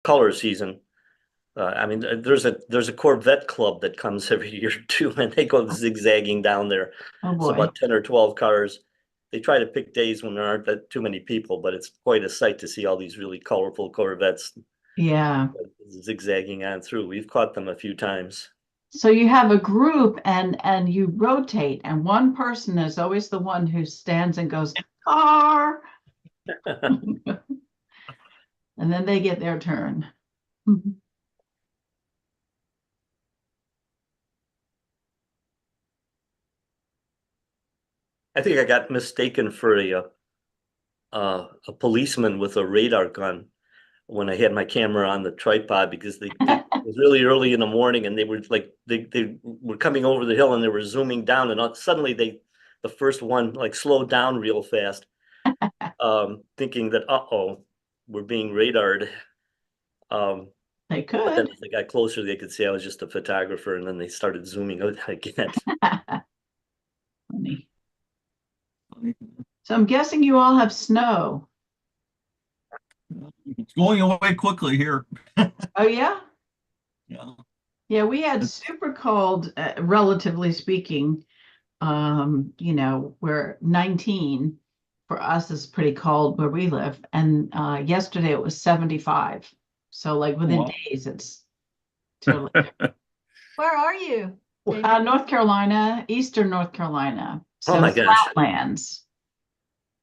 color season. I mean, there's a Corvette club that comes every year too, and they go zigzagging down there. Oh It's boy. about 10 or 12 cars. They try to pick days when there aren't that too many people, but it's quite a sight to see all these really colorful Corvettes Yeah. zigzagging on through. We've caught them a few times. So you have a group and you rotate, and one person is always the one who stands and goes, car, and then they get their turn. I think I got mistaken for a policeman with a radar gun when I had my camera on the tripod because it was really early in the morning and they were like they were coming over the hill and they were zooming down and suddenly the first one like slowed down real fast, thinking that uh-oh, we're being radared. Um, They but then could. as they got closer, they could see I was just a photographer, and then they started zooming out again. Funny. So I'm guessing you all have snow. It's going away quickly here. Oh yeah? Yeah. Yeah, we had super cold, relatively speaking. We're 19 for us is pretty cold where we live. And yesterday it was 75. So like within Wow. days it's totally Where are you, Jamie? North Carolina, Eastern North Carolina. Oh So my gosh. flatlands.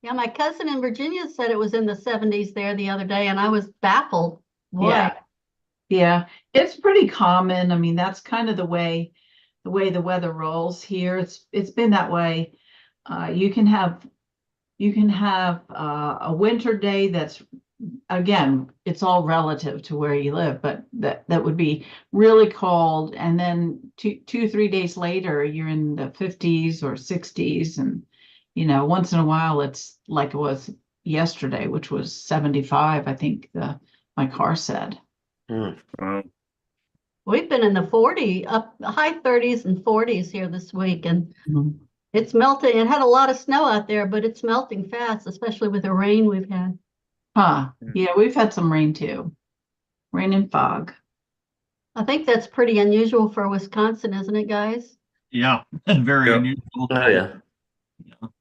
Yeah, my cousin in Virginia said it was in the 70s there the other day, and I was baffled. Boy, Yeah. Yeah. It's pretty common. I mean, that's kind of the weather rolls here. It's been that way. You can have a winter day that's again, it's all relative to where you live, but that would be really cold. And then 3 days later, you're in the 50s or 60s. And, once in a while, it's like it was yesterday, which was 75, I think my car said. Hmm. we've been in the 40, up high 30s and 40s here this week, and Mhm. it's melting. It had a lot of snow out there, but it's melting fast, especially with the rain we've had. Huh. Yeah, we've had some rain too. Rain and fog. I think that's pretty unusual for Wisconsin, isn't it, guys? Yeah. Very Yep. unusual. Oh yeah. Yeah. All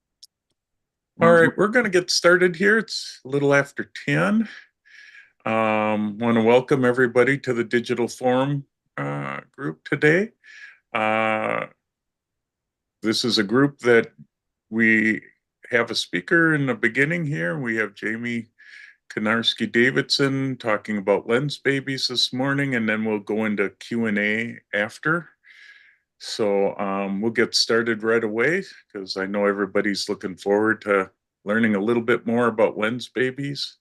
Well, right, we're going to get started here. It's a little after 10. Want to welcome everybody to the Digital Forum group today. Uh, this is a group that we have a speaker in the beginning here. We have Jamie Konarski Davidson talking about lens babies this morning, and then we'll go into Q&A after. So we'll get started right away because I know everybody's looking forward to learning a little bit more about lens babies.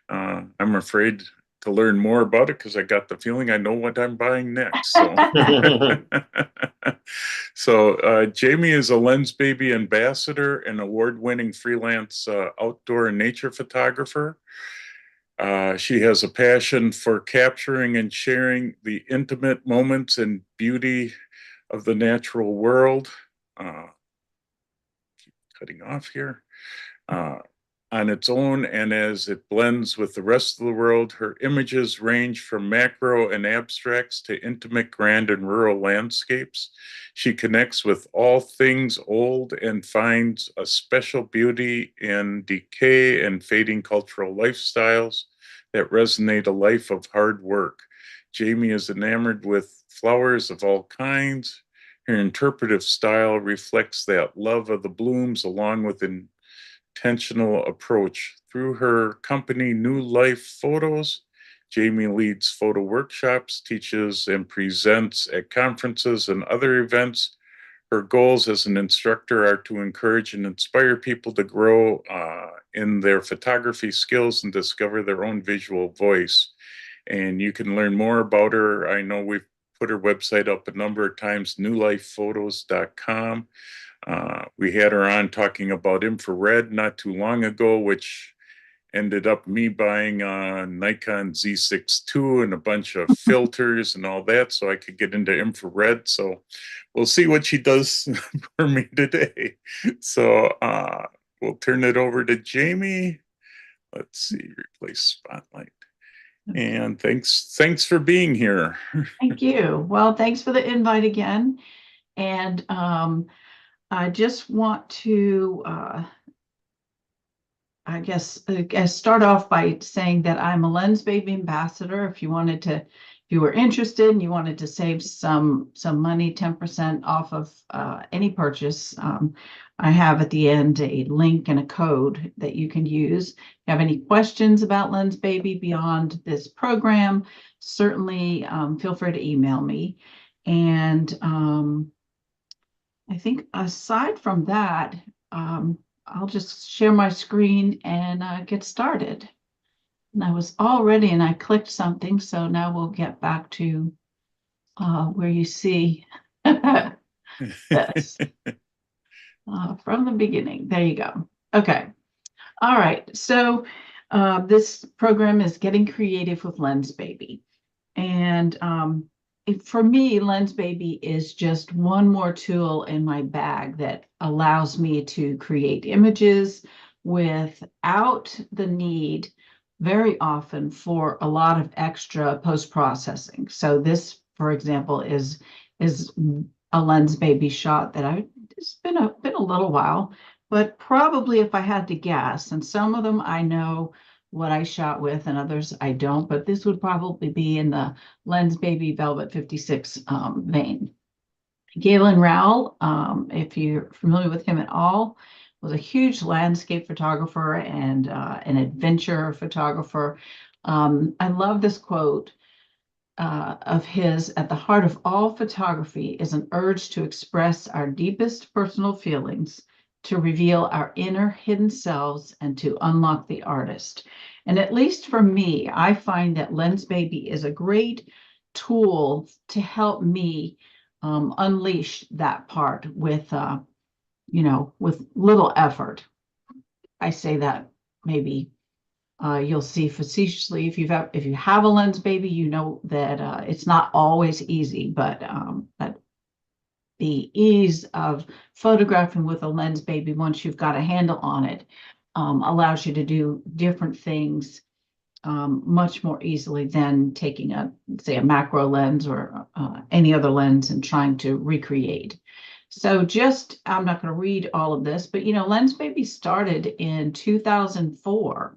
I'm afraid to learn more about it because I got the feeling I know what I'm buying next. So, Jamie is a Lens Baby ambassador and award-winning freelance outdoor and nature photographer. She has a passion for capturing and sharing the intimate moments and beauty of the natural world. Keep cutting off here. Uh, on its own and as it blends with the rest of the world, her images range from macro and abstracts to intimate, grand, and rural landscapes. She connects with all things old and finds a special beauty in decay and fading cultural lifestyles that resonate a life of hard work. Jamie is enamored with flowers of all kinds. Her interpretive style reflects that love of the blooms along with intentional approach. Through her company, New Life Photos, Jamie leads photo workshops, teaches, and presents at conferences and other events. Her goals as an instructor are to encourage and inspire people to grow in their photography skills and discover their own visual voice. And you can learn more about her. I know we've put her website up a number of times, newlifephotos.com. We had her on talking about infrared not too long ago, which ended up me buying a Nikon Z6 II and a bunch of filters and all that so I could get into infrared. So we'll see what she does for me today. So we'll turn it over to Jamie. Let's see, replace spotlight. And thanks for being here. Thank you. Well, thanks for the invite again. And I just want to, I guess, start off by saying that I'm a Lens Baby ambassador. If you were interested and you wanted to save some money, 10% off of any purchase, I have at the end a link and a code that you can use. If you have any questions about Lens Baby beyond this program, certainly feel free to email me. And I think aside from that, I'll just share my screen and get started. And I was all ready and I clicked something, so now we'll get back to where you see this from the beginning. There you go. Okay. All right. So this program is Getting Creative with Lens Baby. And for me, Lens Baby is just one more tool in my bag that allows me to create images without the need very often for a lot of extra post-processing. So this, for example, is a Lens Baby shot that it's been a little while, but probably if I had to guess, and some of them I know what I shot with and others I don't, but this would probably be in the Lens Baby Velvet 56 vein. Galen Rowell, if you're familiar with him at all, was a huge landscape photographer and an adventure photographer. I love this quote of his: "At the heart of all photography is an urge to express our deepest personal feelings, to reveal our inner hidden selves, and to unlock the artist." And at least for me, I find that Lens Baby is a great tool to help me unleash that part with, with little effort. I say that maybe you'll see facetiously if you have a Lens Baby, you know that it's not always easy, but the ease of photographing with a Lens Baby, once you've got a handle on it, allows you to do different things much more easily than taking say a macro lens or any other lens and trying to recreate. So I'm not going to read all of this, but Lens Baby started in 2004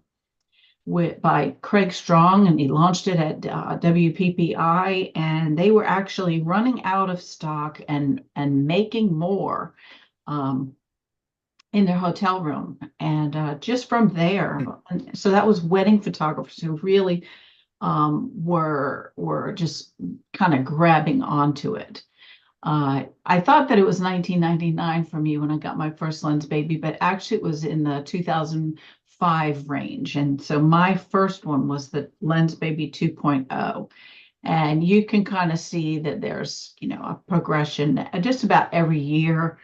by Craig Strong, and he launched it at WPPI, and they were actually running out of stock and making more in their hotel room. And just from there, so that was wedding photographers who really were just kind of grabbing onto it. I thought that it was 1999 for me when I got my first Lens Baby, but actually it was in the 2005 range. And so my first one was the Lens Baby 2.0. And you can kind of see that there's, a progression just about every year.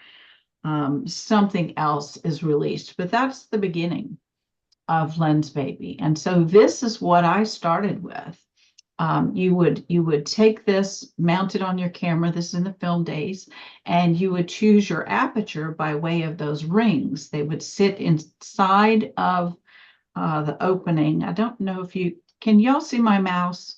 Something else is released, but that's the beginning of Lens Baby. And so this is what I started with. You would take this, mount it on your camera. This is in the film days, and you would choose your aperture by way of those rings. They would sit inside of the opening. I don't know if can y'all see my mouse?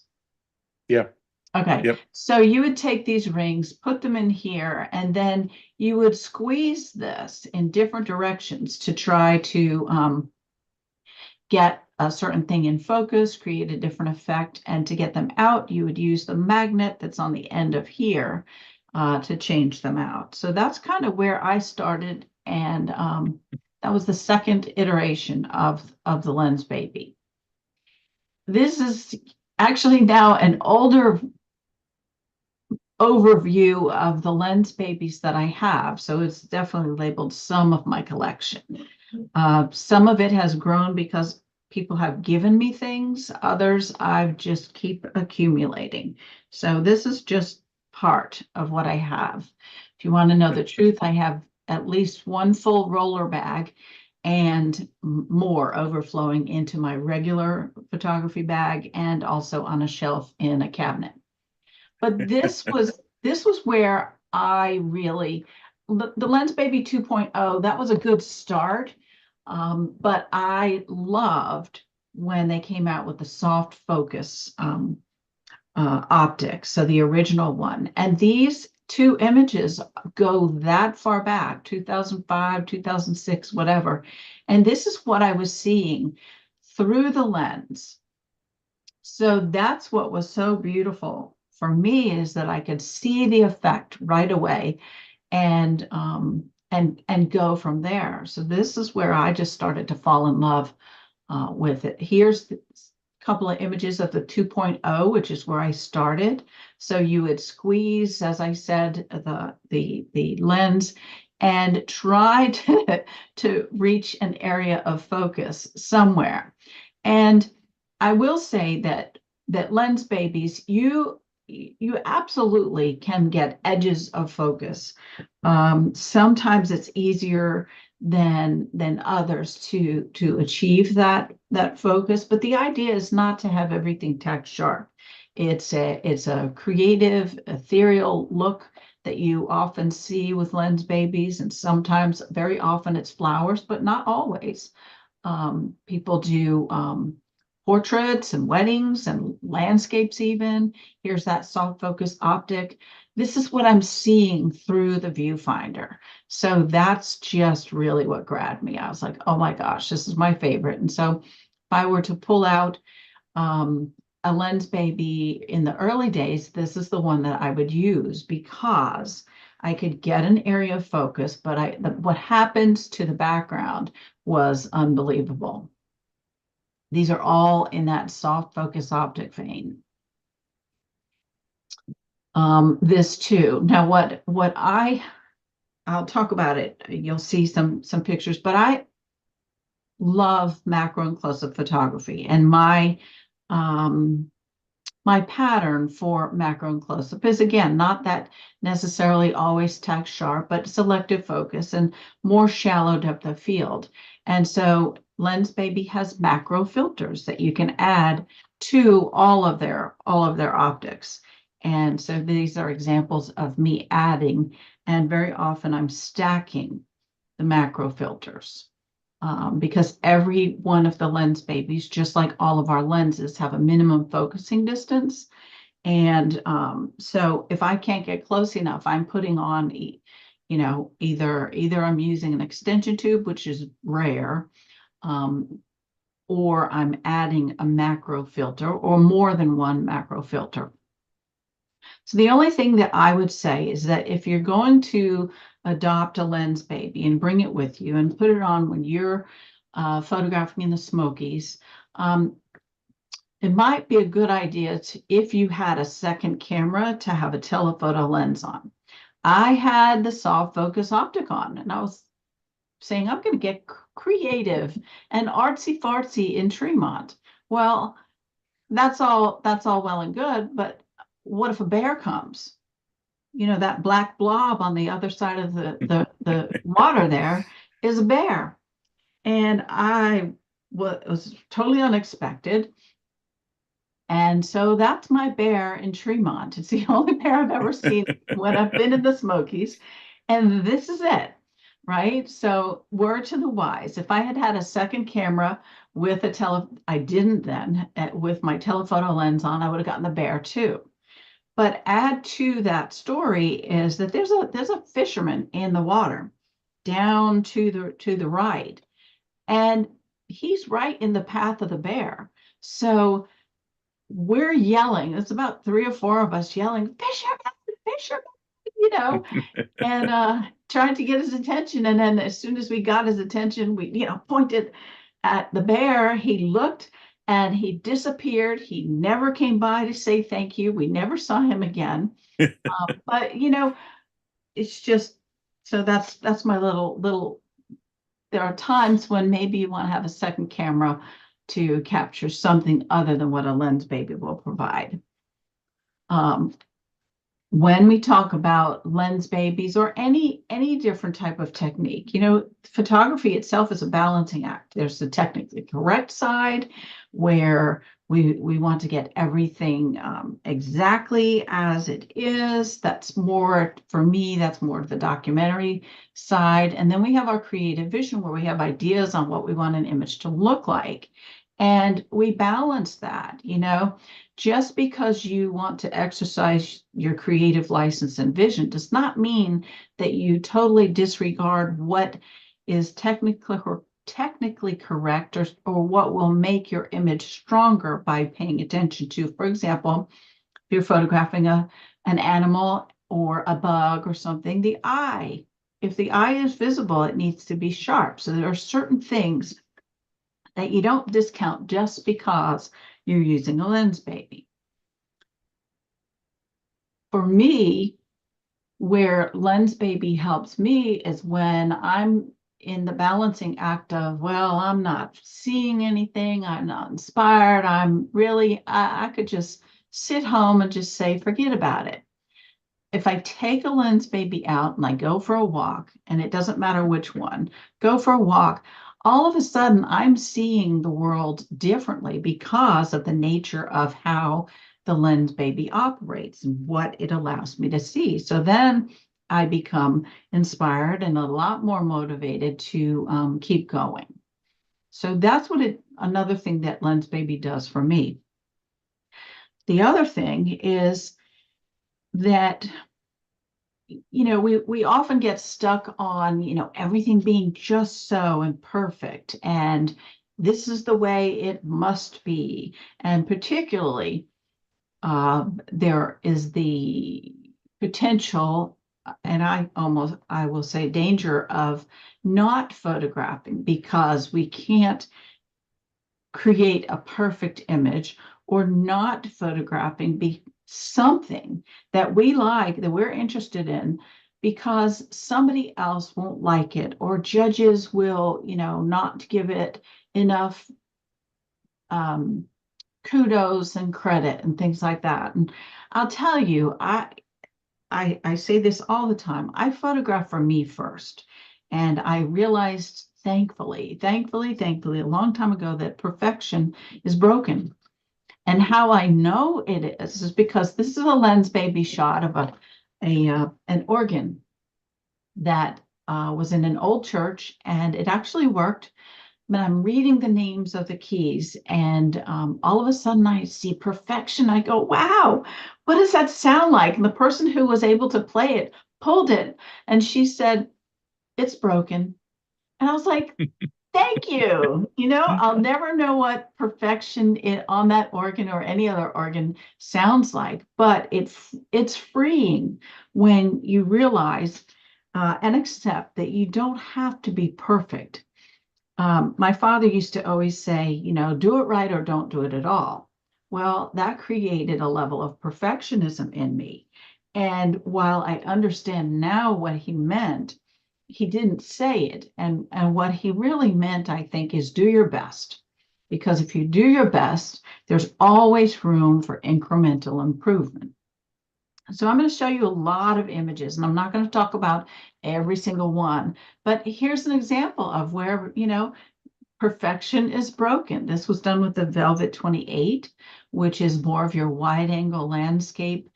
Yeah. Okay. Yep. So you would take these rings, put them in here, and then you would squeeze this in different directions to try to get a certain thing in focus, create a different effect. And to get them out, you would use the magnet that's on the end of here to change them out. So that's kind of where I started. And that was the second iteration of the Lens Baby. This is actually now an older overview of the Lens Babies that I have. So it's definitely labeled some of my collection. Some of it has grown because people have given me things. Others I've just keep accumulating. So this is just part of what I have. If you want to know the truth, I have at least one full roller bag and more overflowing into my regular photography bag and also on a shelf in a cabinet. But this was where I really, the Lens Baby 2.0, that was a good start. But I loved when they came out with the soft focus optic, so the original one. And these two images go that far back, 2005, 2006, whatever. And this is what I was seeing through the lens. So that's what was so beautiful for me, is that I could see the effect right away and go from there. So this is where I just started to fall in love with it. Here's a couple of images of the 2.0, which is where I started. So you would squeeze, as I said, the lens and try to reach an area of focus somewhere. And I will say that lens babies, you absolutely can get edges of focus. Sometimes it's easier than others to achieve that focus, but the idea is not to have everything tack sharp. It's a creative, ethereal look that you often see with lens babies, and sometimes, very often, it's flowers, but not always. People do portraits and weddings and landscapes even. Here's that soft focus optic. This is what I'm seeing through the viewfinder. So that's just really what grabbed me. I was like, oh my gosh, this is my favorite. And so if I were to pull out a lens baby in the early days, this is the one that I would use, because I could get an area of focus, but what happens to the background was unbelievable. These are all in that soft focus optic vein. This too. Now, what I'll talk about it. You'll see some pictures, but I love macro and close-up photography, and my pattern for macro and close-up is, again, not that necessarily always tack sharp, but selective focus and more shallow depth of field. And so Lens Baby has macro filters that you can add to all of their optics. And so these are examples of me adding, and very often I'm stacking the macro filters. Because every one of the Lens Babies, just like all of our lenses, have a minimum focusing distance. And so if I can't get close enough, I'm putting on, either I'm using an extension tube, which is rare, or I'm adding a macro filter or more than one macro filter. So the only thing that I would say is that if you're going to adopt a Lens Baby and bring it with you and put it on when you're photographing in the Smokies, it might be a good idea if you had a second camera, to have a telephoto lens on. I had the soft focus optic on, and I was saying, I'm going to get creative and artsy fartsy in Tremont. Well, that's all well and good, but what if a bear comes? That black blob on the other side of the water there is a bear. And it was totally unexpected. And so that's my bear in Tremont. It's the only bear I've ever seen when I've been in the Smokies. And this is it, right? So word to the wise, if I had had a second camera with I didn't then, with my telephoto lens on, I would have gotten the bear too. But add to that story is that there's a fisherman in the water down to the right, and he's right in the path of the bear. So we're yelling. It's about 3 or 4 of us yelling, fisherman, and trying to get his attention. And then as soon as we got his attention, we pointed at the bear. He looked, and he disappeared. He never came by to say thank you. We never saw him again. But it's just, so that's my little. There are times when maybe you want to have a second camera to capture something other than what a Lens Baby will provide. When we talk about Lens Babies or any different type of technique, photography itself is a balancing act. There's the technically correct side, where we want to get everything exactly as it is. That's more, for me, that's more of the documentary side. And then we have our creative vision, where we have ideas on what we want an image to look like. And we balance that, you know, just because you want to exercise your creative license and vision does not mean that you totally disregard what is technically correct, or what will make your image stronger by paying attention to. For example, if you're photographing an animal or a bug or something, the eye, if the eye is visible, it needs to be sharp. So there are certain things that you don't discount just because you're using a lens baby. For me, where lens baby helps me is when I'm in the balancing act of, well, I'm not seeing anything, I'm not inspired, I could just sit home and just say, forget about it. If I take a lens baby out and I go for a walk, and it doesn't matter which one, go for a walk, all of a sudden I'm seeing the world differently because of the nature of how the lens baby operates and what it allows me to see. So then I become inspired and a lot more motivated to keep going. So that's another thing that lens baby does for me. The other thing is that, you know, we often get stuck on, you know, everything being just so and perfect, and this is the way it must be. And particularly, there is the potential, and I will say danger of not photographing because we can't create a perfect image, or not photographing something that we like, that we're interested in, because somebody else won't like it, or judges will, you know, not give it enough kudos and credit and things like that. And I'll tell you, I say this all the time. I photograph for me first. And I realized, thankfully, a long time ago, that perfection is broken. And how I know it is because this is a lens baby shot of an organ that was in an old church, and it actually worked. But I'm reading the names of the keys, and all of a sudden I see perfection. I go, wow, what does that sound like? And the person who was able to play it pulled it, and she said, it's broken. And I was like, thank you. You know, I'll never know what perfection on that organ or any other organ sounds like, but it's freeing when you realize and accept that you don't have to be perfect. My father used to always say, you know, do it right or don't do it at all. Well, that created a level of perfectionism in me. And while I understand now what he meant, he didn't say it. And what he really meant, I think, is do your best. Because if you do your best, there's always room for incremental improvement. So I'm going to show you a lot of images, and I'm not going to talk about every single one, but here's an example of where, you know, perfection is broken. This was done with the Velvet 28, which is more of your wide angle landscape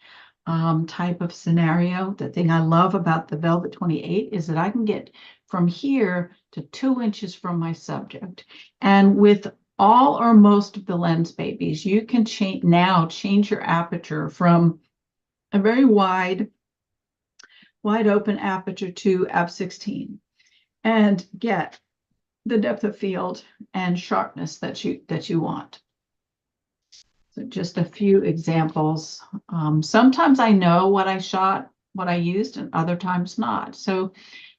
type of scenario. The thing I love about the Velvet 28 is that I can get from here to 2 inches from my subject. And with all or most of the lens babies, you can change your aperture from a very wide open aperture to f/16 and get the depth of field and sharpness that you want. So just a few examples. Sometimes I know what I shot, what I used, and other times not. So,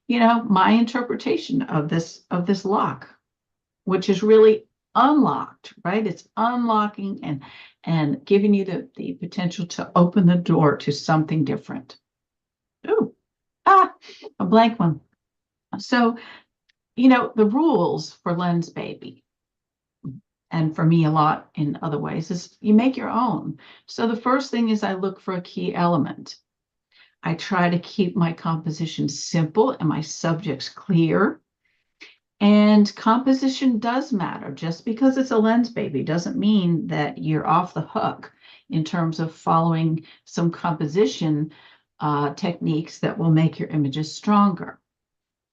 you know, my interpretation of this lock, which is really unlocked, right? It's unlocking and giving you the potential to open the door to something different. Ooh, a blank one. So, you know, the rules for lens baby, and for me a lot in other ways, is you make your own. So the first thing is I look for a key element. I try to keep my composition simple and my subjects clear. And composition does matter. Just because it's a lens baby doesn't mean that you're off the hook in terms of following some composition techniques that will make your images stronger.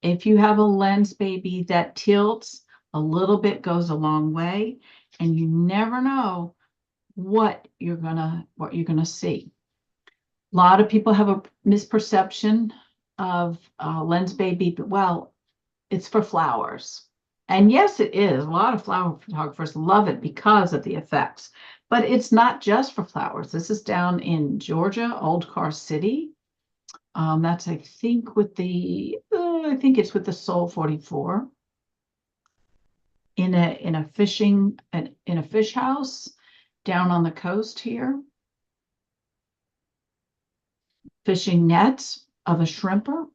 If you have a lens baby that tilts, A little bit goes a long way, and you never know what you're gonna see. A lot of people have a misperception of Lens Baby, but well, it's for flowers. And yes, it is. A lot of flower photographers love it because of the effects, but it's not just for flowers. This is down in Georgia, Old Car City. That's, I think, with the, I think it's with the Soul 44 in a fish house down on the coast here. Fishing nets of a shrimper.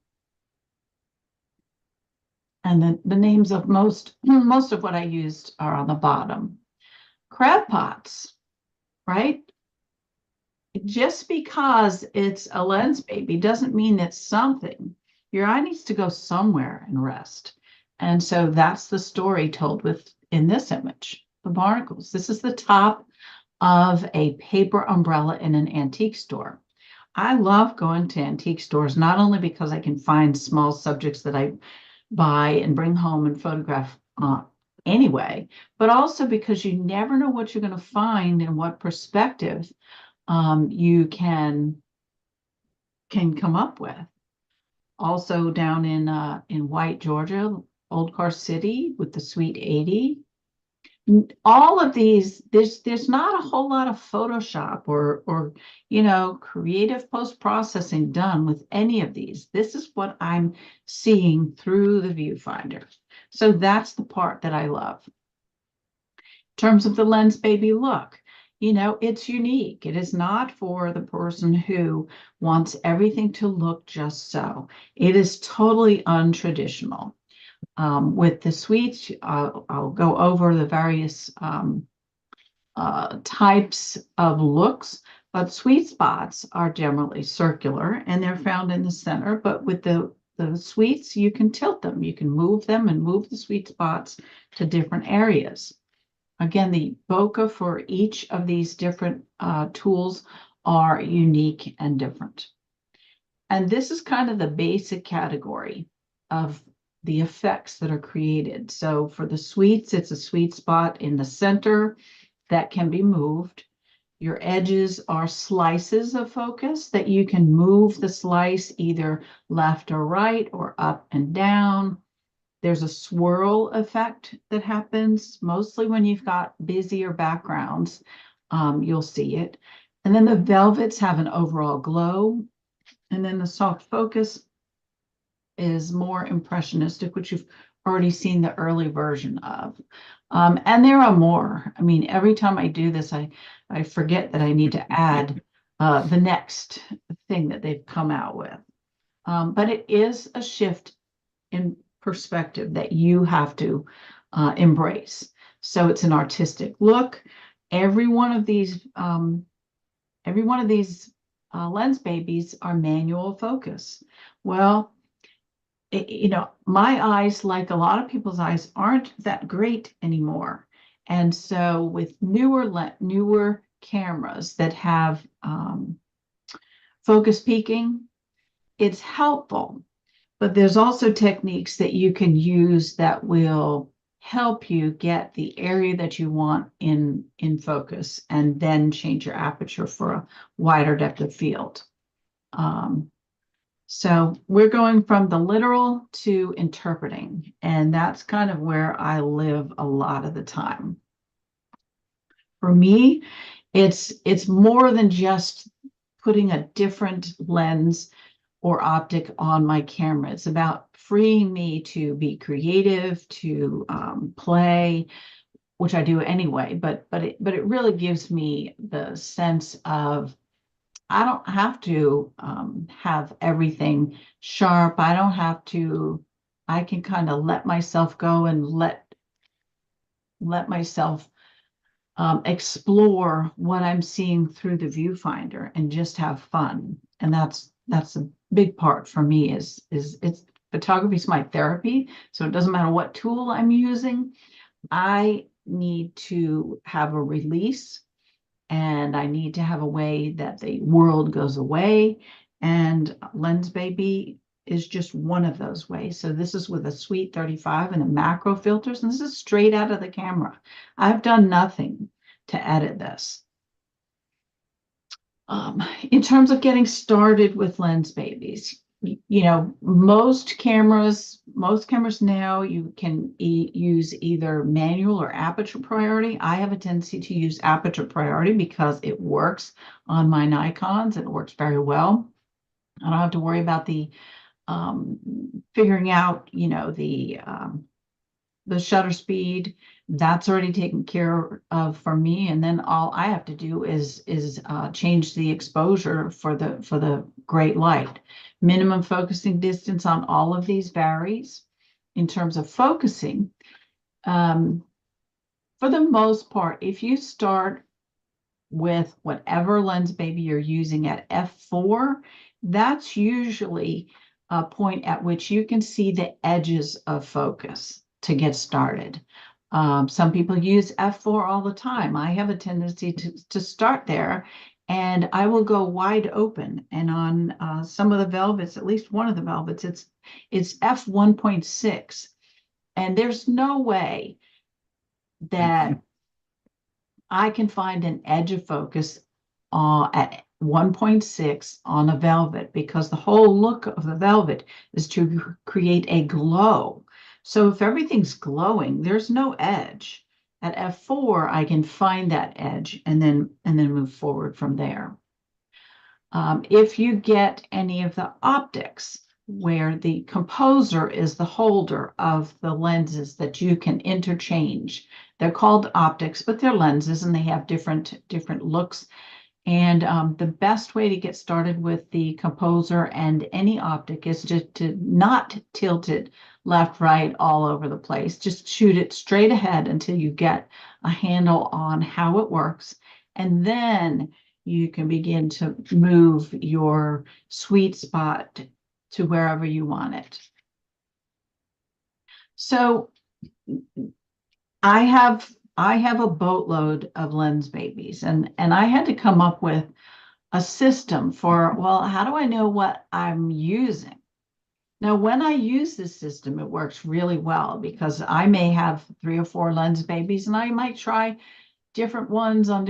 And the names of most of what I used are on the bottom. Crab pots, right? Just because it's a Lens Baby doesn't mean it's something. Your eye needs to go somewhere and rest. And so that's the story told in this image, the barnacles. This is the top of a paper umbrella in an antique store. I love going to antique stores, not only because I can find small subjects that I buy and bring home and photograph anyway, but also because you never know what you're going to find and what perspective you can come up with. Also down in White, Georgia, Old Car City with the Sweet 80. All of these, there's not a whole lot of Photoshop or creative post-processing done with any of these. This is what I'm seeing through the viewfinder. So that's the part that I love. In terms of the Lens Baby look, it's unique. It is not for the person who wants everything to look just so. It is totally untraditional. With the suites, I'll go over the various types of looks, but sweet spots are generally circular and they're found in the center. But with the suites, you can tilt them. You can move them and move the sweet spots to different areas. Again, the bokeh for each of these different tools are unique and different. And this is kind of the basic category of the effects that are created. So for the suites, it's a sweet spot in the center that can be moved. Your edges are slices of focus that you can move the slice either left or right or up and down. There's a swirl effect that happens mostly when you've got busier backgrounds. You'll see it. And then the velvets have an overall glow. And then the soft focus is more impressionistic, which you've already seen the early version of. And there are more. I mean, every time I do this, I forget that I need to add the next thing that they've come out with. But it is a shift in perspective that you have to embrace. So it's an artistic look. Every one of these Lens Babies are manual focus. Well, my eyes, like a lot of people's eyes, aren't that great anymore. And so with newer cameras that have focus peaking, it's helpful. But there's also techniques that you can use that will help you get the area that you want in focus and then change your aperture for a wider depth of field. So we're going from the literal to interpreting, and that's kind of where I live a lot of the time. For me, it's more than just putting a different lens or optic on my camera. It's about freeing me to be creative, to play, which I do anyway, but it really gives me the sense of I don't have to have everything sharp. I don't have to, I can kind of let myself go and let myself explore what I'm seeing through the viewfinder and just have fun. And that's a big part for me is photography is my therapy. So it doesn't matter what tool I'm using. I need to have a release. And I need to have a way that the world goes away. And Lens Baby is just one of those ways. So this is with a Sweet 35 and a macro filters, and this is straight out of the camera. I've done nothing to edit this. In terms of getting started with Lens Babies, you know, most cameras now, you can use either manual or aperture priority. I have a tendency to use aperture priority because it works on my Nikons. It works very well. I don't have to worry about the figuring out, you know, the shutter speed. That's already taken care of for me, and then all I have to do is change the exposure for the great light. Minimum focusing distance on all of these varies. In terms of focusing, for the most part, if you start with whatever Lens Baby you're using at f4, that's usually a point at which you can see the edges of focus to get started. Some people use f4 all the time. I have a tendency to start there, and I will go wide open. And on some of the velvets, at least one of the velvets, it's f1.6, and there's no way that I can find an edge of focus at 1.6 on a velvet, because the whole look of the velvet is to create a glow. So if everything's glowing, there's no edge. At f4, I can find that edge and then move forward from there. If you get any of the optics where the composer is the holder of the lenses that you can interchange, they're called optics, but they're lenses and they have different looks. And the best way to get started with the composer and any optic is just to not tilt it left, right, all over the place. Just shoot it straight ahead until you get a handle on how it works. And then you can begin to move your sweet spot to wherever you want it. So I have a boatload of Lens Babies, and I had to come up with a system for, well, how do I know what I'm using? Now, when I use this system, it works really well, because I may have 3 or 4 Lens Babies, and I might try different ones on